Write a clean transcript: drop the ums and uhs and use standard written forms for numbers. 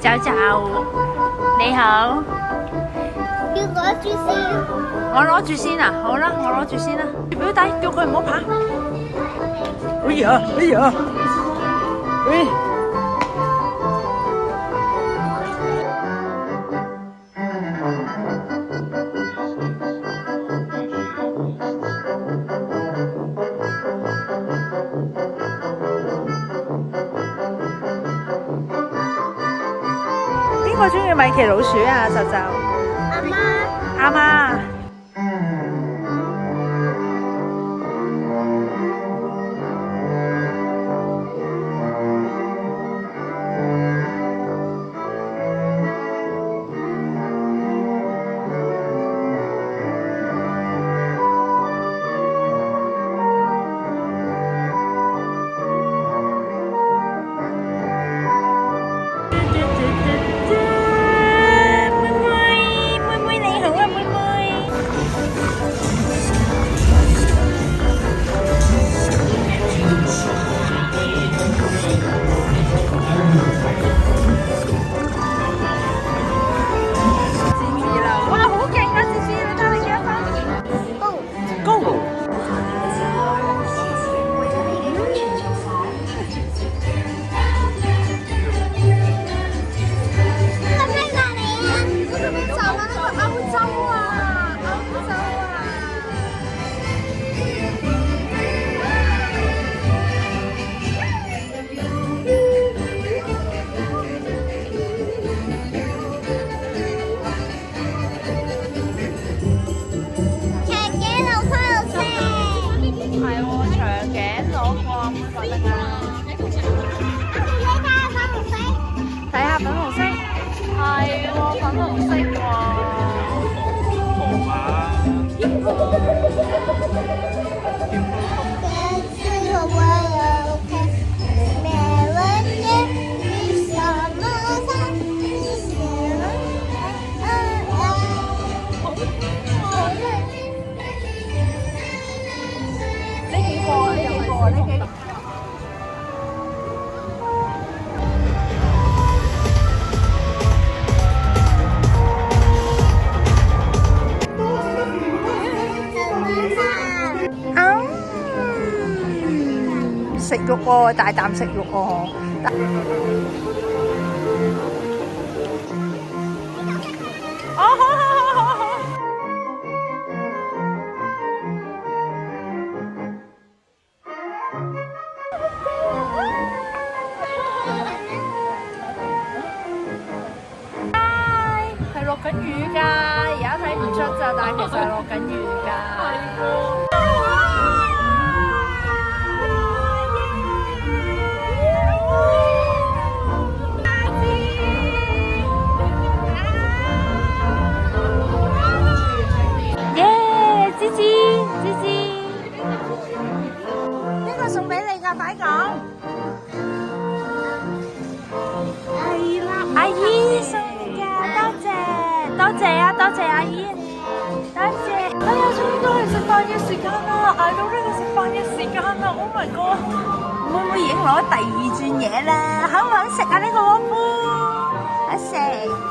走走，你好。要攞住先。我攞住先啊，好啦，我攞住先啦。表弟叫佢唔好跑。哎呀，哎呀，喂！邊個中意米奇老鼠啊？就阿媽。阿媽。食肉喎，大啖食肉喎。哦，好好好好好。係落緊雨㗎，而家睇唔出咋，但係其實係落緊雨㗎。送俾你㗎，快講！係啦，阿姨送㗎，多謝，多謝啊，多謝阿姨，多謝。哎呀，終於都係食飯嘅時間啦，捱到呢個食飯嘅時間啦 ！Oh my god！會唔會已經攞第二轉嘢咧？肯唔肯食啊？呢個鍋煲？一食。